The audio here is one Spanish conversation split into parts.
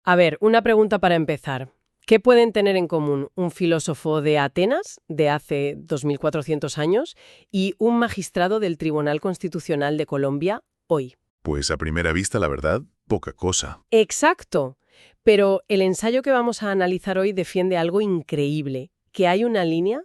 A ver, una pregunta para empezar. ¿Qué pueden tener en común un filósofo de Atenas, de hace 2400 años, y un magistrado del Tribunal Constitucional de Colombia, hoy? Pues a primera vista, la verdad, poca cosa. Exacto. Pero el ensayo que vamos a analizar hoy defiende algo increíble, que hay una línea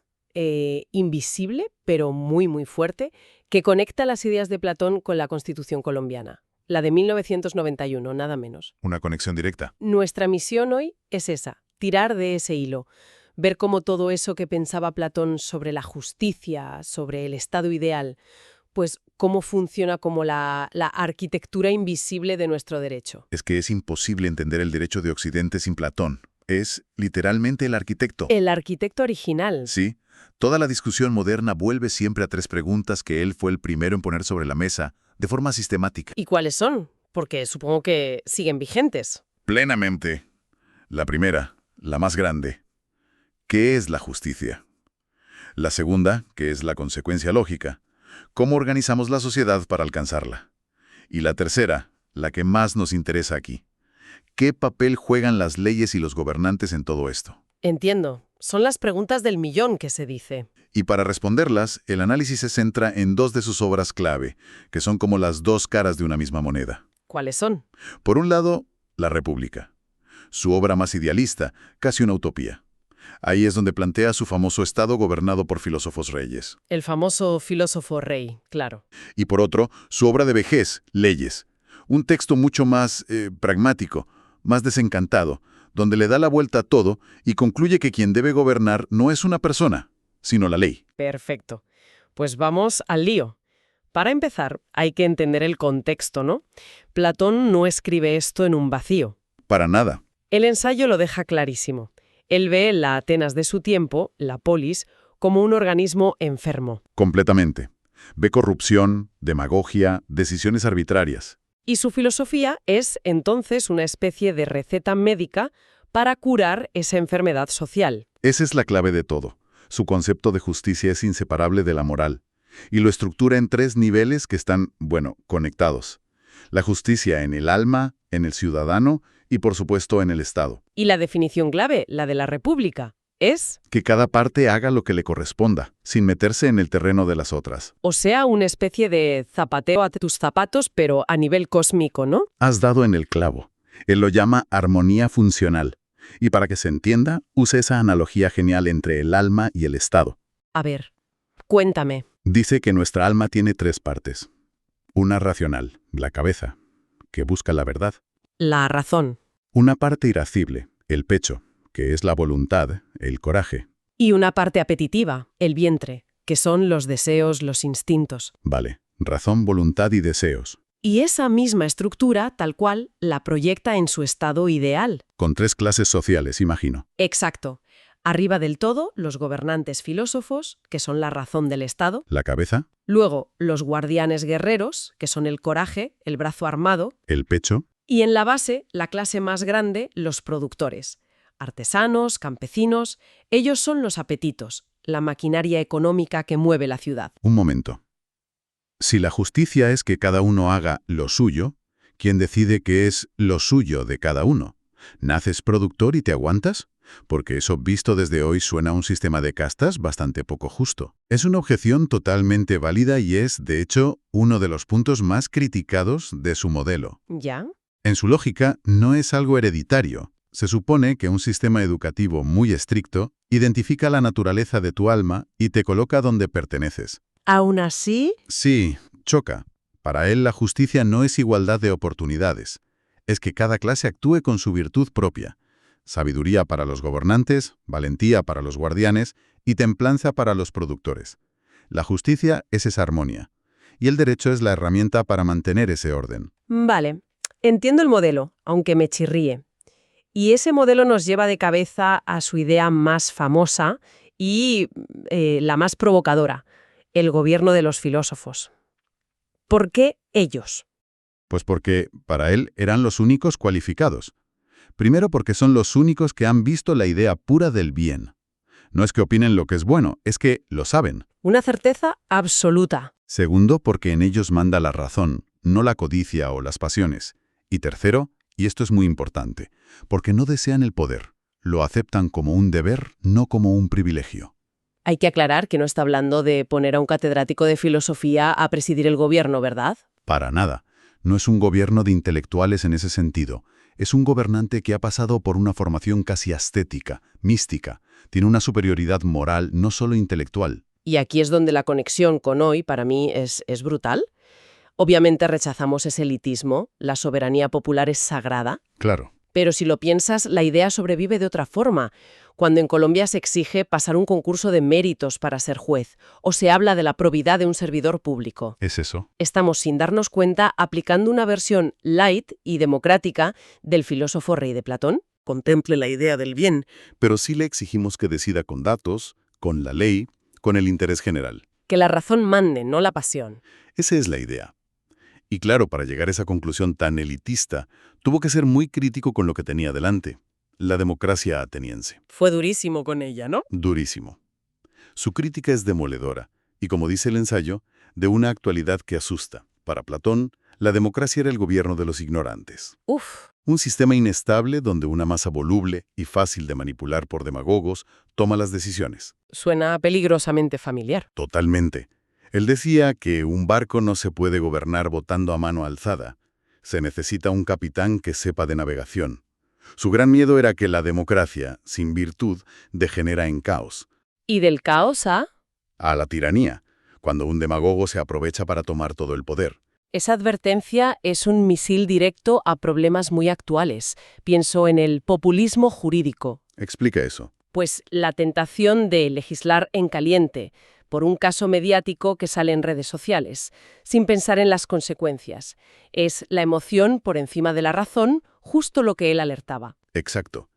invisible, pero muy, muy fuerte, que conecta las ideas de Platón con la Constitución colombiana. La de 1991, nada menos. Una conexión directa. Nuestra misión hoy es esa, tirar de ese hilo, ver cómo todo eso que pensaba Platón sobre la justicia, sobre el estado ideal, pues cómo funciona como la arquitectura invisible de nuestro derecho. Es que es imposible entender el derecho de Occidente sin Platón. Es literalmente el arquitecto. El arquitecto original. Sí, toda la discusión moderna vuelve siempre a tres preguntas que él fue el primero en poner sobre la mesa, de forma sistemática. ¿Y cuáles son? Porque supongo que siguen vigentes. Plenamente. La primera, la más grande. ¿Qué es la justicia? La segunda, que es la consecuencia lógica. ¿Cómo organizamos la sociedad para alcanzarla? Y la tercera, la que más nos interesa aquí. ¿Qué papel juegan las leyes y los gobernantes en todo esto? Entiendo. Son las preguntas del millón que se dice. Y para responderlas, el análisis se centra en dos de sus obras clave, que son como las dos caras de una misma moneda. ¿Cuáles son? Por un lado, La República. Su obra más idealista, casi una utopía. Ahí es donde plantea su famoso Estado gobernado por filósofos reyes. El famoso filósofo rey, claro. Y por otro, su obra de vejez, Leyes. Un texto mucho más pragmático, más desencantado, donde le da la vuelta a todo y concluye que quien debe gobernar no es una persona, sino la ley. Perfecto. Pues vamos al lío. Para empezar, hay que entender el contexto, ¿no? Platón no escribe esto en un vacío. Para nada. El ensayo lo deja clarísimo. Él ve la Atenas de su tiempo, la polis, como un organismo enfermo. Completamente. Ve corrupción, demagogia, decisiones arbitrarias. Y su filosofía es, entonces, una especie de receta médica para curar esa enfermedad social. Esa es la clave de todo. Su concepto de justicia es inseparable de la moral. Y lo estructura en tres niveles que están, conectados. La justicia en el alma, en el ciudadano y, por supuesto, en el Estado. Y la definición clave, la de la república, es, Que cada parte haga lo que le corresponda, sin meterse en el terreno de las otras. o sea, una especie de zapateo a tus zapatos, pero a nivel cósmico, ¿no? Has dado en el clavo. Él lo llama armonía funcional. Y para que se entienda, usa esa analogía genial entre el alma y el Estado. A ver, cuéntame. Dice que nuestra alma tiene tres partes. Una racional, la cabeza, que busca la verdad. La razón. Una parte irascible, el pecho, que es la voluntad, el coraje. Y una parte apetitiva, el vientre, que son los deseos, los instintos. Vale, razón, voluntad y deseos. Y esa misma estructura, tal cual, la proyecta en su estado ideal. Con tres clases sociales, imagino. Exacto. Arriba del todo, los gobernantes filósofos, que son la razón del Estado. La cabeza, Luego, los guardianes guerreros, que son el coraje, el brazo armado. el pecho, Y en la base, la clase más grande, los productores. Artesanos, campesinos, ellos son los apetitos, la maquinaria económica que mueve la ciudad. un momento. Si la justicia es que cada uno haga lo suyo, ¿quién decide qué es lo suyo de cada uno? ¿Naces productor y te aguantas? Porque eso visto desde hoy suena a un sistema de castas bastante poco justo. Es una objeción totalmente válida y es, de hecho, uno de los puntos más criticados de su modelo. ¿Ya? En su lógica, no es algo hereditario. Se supone que un sistema educativo muy estricto identifica la naturaleza de tu alma y te coloca donde perteneces. Aún así, Sí, choca. Para él la justicia no es igualdad de oportunidades. Es que cada clase actúe con su virtud propia. Sabiduría para los gobernantes, valentía para los guardianes y templanza para los productores. La justicia es esa armonía. Y el derecho es la herramienta para mantener ese orden. vale, entiendo el modelo, aunque me chirríe. Y ese modelo nos lleva de cabeza a su idea más famosa y la más provocadora, el gobierno de los filósofos. ¿Por qué ellos? Pues porque, para él, eran los únicos cualificados. Primero porque son los únicos que han visto la idea pura del bien. No es que opinen lo que es bueno, es que lo saben. Una certeza absoluta. Segundo, porque en ellos manda la razón, no la codicia o las pasiones. Y tercero, Y esto es muy importante, porque no desean el poder, lo aceptan como un deber, no como un privilegio. Hay que aclarar que no está hablando de poner a un catedrático de filosofía a presidir el gobierno, ¿verdad? Para nada. No es un gobierno de intelectuales en ese sentido. Es un gobernante que ha pasado por una formación casi ascética, mística. Tiene una superioridad moral, no solo intelectual. Y aquí es donde la conexión con hoy, para mí, es brutal. Obviamente rechazamos ese elitismo, la soberanía popular es sagrada, Claro. pero si lo piensas, la idea sobrevive de otra forma. Cuando en Colombia se exige pasar un concurso de méritos para ser juez, o se habla de la probidad de un servidor público. ¿Es eso? Estamos, sin darnos cuenta, aplicando una versión light y democrática del filósofo rey de Platón. Contemple la idea del bien. Pero sí le exigimos que decida con datos, con la ley, con el interés general. Que la razón mande, no la pasión. Esa es la idea. Y claro, para llegar a esa conclusión tan elitista, tuvo que ser muy crítico con lo que tenía delante. La democracia ateniense. Fue durísimo con ella, ¿no? Durísimo. Su crítica es demoledora, y como dice el ensayo, de una actualidad que asusta. Para Platón, la democracia era el gobierno de los ignorantes. Uf, Un sistema inestable donde una masa voluble y fácil de manipular por demagogos toma las decisiones. suena peligrosamente familiar. Totalmente. Él decía que un barco no se puede gobernar votando a mano alzada. Se necesita un capitán que sepa de navegación. Su gran miedo era que la democracia, sin virtud, degenera en caos, ¿Y del caos a? a la tiranía, cuando un demagogo se aprovecha para tomar todo el poder. Esa advertencia es un misil directo a problemas muy actuales. Pienso en el populismo jurídico. Explica eso. Pues la tentación de legislar en caliente por un caso mediático que sale en redes sociales, sin pensar en las consecuencias. Es la emoción por encima de la razón, justo lo que él alertaba. Exacto.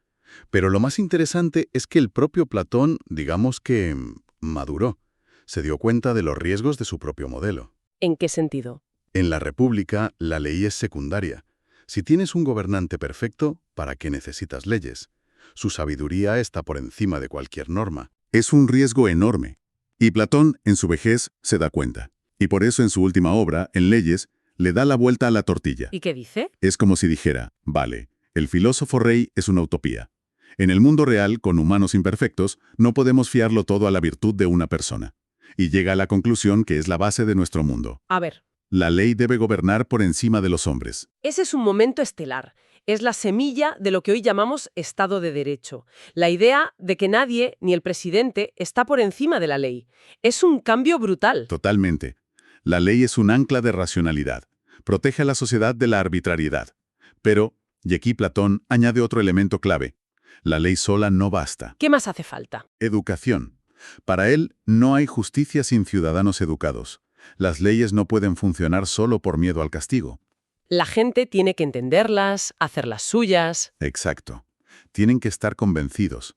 Pero lo más interesante es que el propio Platón, digamos que maduró. Se dio cuenta de los riesgos de su propio modelo. ¿En qué sentido? En la República, la ley es secundaria. Si tienes un gobernante perfecto, ¿para qué necesitas leyes? Su sabiduría está por encima de cualquier norma. Es un riesgo enorme. Y Platón, en su vejez, se da cuenta. Y por eso en su última obra, en Leyes, le da la vuelta a la tortilla. ¿Y qué dice? Es como si dijera, vale, el filósofo rey es una utopía. En el mundo real, con humanos imperfectos, no podemos fiarlo todo a la virtud de una persona. Y llega a la conclusión que es la base de nuestro mundo. A ver, La ley debe gobernar por encima de los hombres. ese es un momento estelar. Es la semilla de lo que hoy llamamos Estado de Derecho. La idea de que nadie, ni el presidente, está por encima de la ley. Es un cambio brutal. Totalmente. La ley es un ancla de racionalidad. Protege a la sociedad de la arbitrariedad. Pero, y aquí Platón añade otro elemento clave. La ley sola no basta. ¿Qué más hace falta? Educación. Para él, no hay justicia sin ciudadanos educados. Las leyes no pueden funcionar solo por miedo al castigo. La gente tiene que entenderlas, hacerlas suyas. Exacto. Tienen que estar convencidos.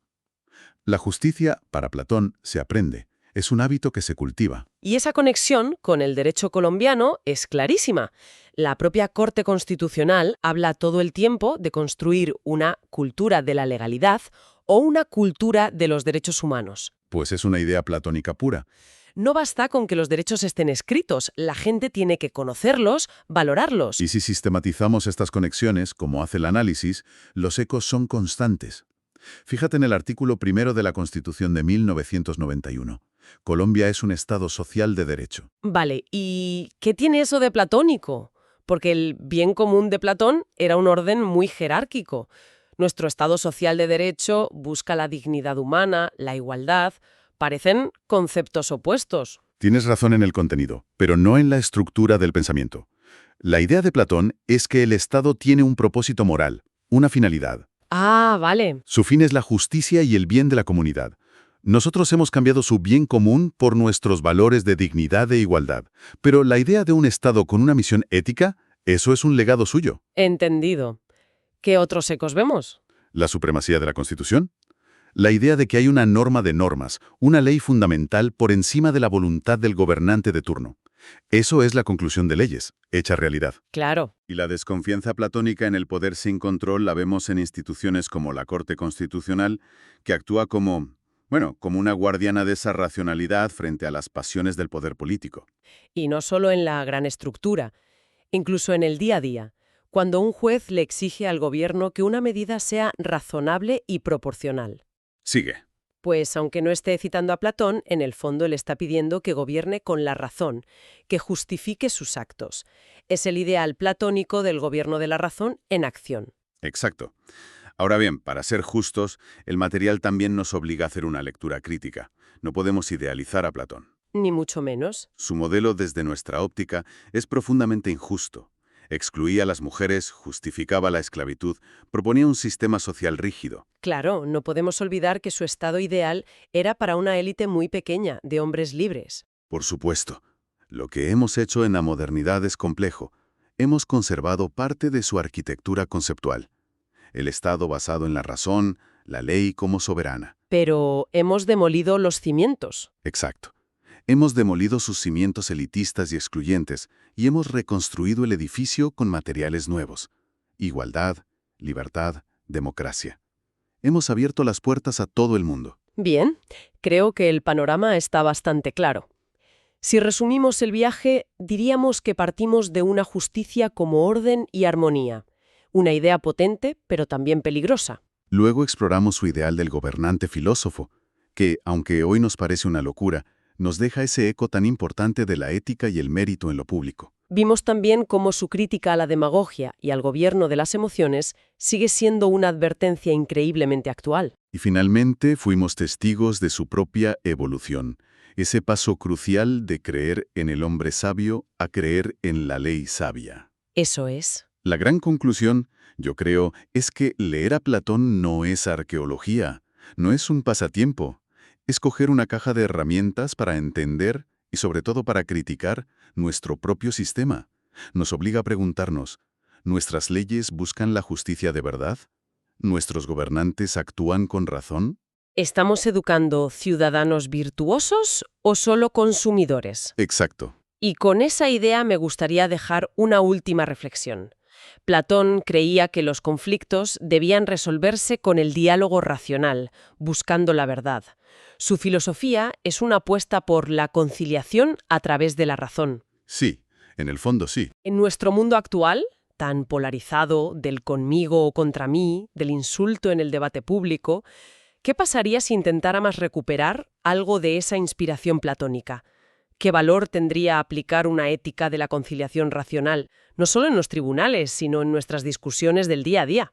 La justicia, para Platón, se aprende. Es un hábito que se cultiva. Y esa conexión con el derecho colombiano es clarísima. La propia Corte Constitucional habla todo el tiempo de construir una cultura de la legalidad o una cultura de los derechos humanos. Pues es una idea platónica pura. No basta con que los derechos estén escritos, la gente tiene que conocerlos, valorarlos. Y si sistematizamos estas conexiones, como hace el análisis, los ecos son constantes. Fíjate en el artículo primero de la Constitución de 1991. Colombia es un Estado social de derecho. Vale, ¿y qué tiene eso de platónico? Porque el bien común de Platón era un orden muy jerárquico. Nuestro Estado social de derecho busca la dignidad humana, la igualdad. Parecen conceptos opuestos. Tienes razón en el contenido, pero no en la estructura del pensamiento. La idea de Platón es que el Estado tiene un propósito moral, una finalidad. Ah, vale. Su fin es la justicia y el bien de la comunidad. Nosotros hemos cambiado su bien común por nuestros valores de dignidad e igualdad. Pero la idea de un Estado con una misión ética, eso es un legado suyo. Entendido. ¿Qué otros ecos vemos? ¿La supremacía de la Constitución? La idea de que hay una norma de normas, una ley fundamental por encima de la voluntad del gobernante de turno. Eso es la conclusión de Leyes, hecha realidad. Claro. Y la desconfianza platónica en el poder sin control la vemos en instituciones como la Corte Constitucional, que actúa como una guardiana de esa racionalidad frente a las pasiones del poder político. Y no solo en la gran estructura, incluso en el día a día. cuando un juez le exige al gobierno que una medida sea razonable y proporcional. Sigue. Pues aunque no esté citando a Platón, en el fondo le está pidiendo que gobierne con la razón, que justifique sus actos. Es el ideal platónico del gobierno de la razón en acción. Exacto. Ahora bien, para ser justos, el material también nos obliga a hacer una lectura crítica. No podemos idealizar a Platón. Ni mucho menos. Su modelo desde nuestra óptica es profundamente injusto. Excluía a las mujeres, justificaba la esclavitud, proponía un sistema social rígido. Claro, no podemos olvidar que su estado ideal era para una élite muy pequeña, de hombres libres. Por supuesto, lo que hemos hecho en la modernidad es complejo. Hemos conservado parte de su arquitectura conceptual. El Estado basado en la razón, la ley como soberana. Pero hemos demolido los cimientos. Exacto. Hemos demolido sus cimientos elitistas y excluyentes y hemos reconstruido el edificio con materiales nuevos. Igualdad, libertad, democracia. Hemos abierto las puertas a todo el mundo. Bien, creo que el panorama está bastante claro. Si resumimos el viaje, diríamos que partimos de una justicia como orden y armonía. Una idea potente, pero también peligrosa. Luego exploramos su ideal del gobernante filósofo, que, aunque hoy nos parece una locura, nos deja ese eco tan importante de la ética y el mérito en lo público. Vimos también cómo su crítica a la demagogia y al gobierno de las emociones sigue siendo una advertencia increíblemente actual. Y finalmente fuimos testigos de su propia evolución, ese paso crucial de creer en el hombre sabio a creer en la ley sabia. Eso es. La gran conclusión, yo creo, es que leer a Platón no es arqueología, no es un pasatiempo. Es coger una caja de herramientas para entender y sobre todo para criticar nuestro propio sistema. Nos obliga a preguntarnos, ¿nuestras leyes buscan la justicia de verdad? ¿Nuestros gobernantes actúan con razón? ¿Estamos educando ciudadanos virtuosos o solo consumidores? Exacto. Y con esa idea me gustaría dejar una última reflexión. Platón creía que los conflictos debían resolverse con el diálogo racional, buscando la verdad. Su filosofía es una apuesta por la conciliación a través de la razón. Sí, en el fondo sí. En nuestro mundo actual, tan polarizado, del conmigo o contra mí, del insulto en el debate público, ¿qué pasaría si intentáramos recuperar algo de esa inspiración platónica? ¿Qué valor tendría aplicar una ética de la conciliación racional, no solo en los tribunales, sino en nuestras discusiones del día a día?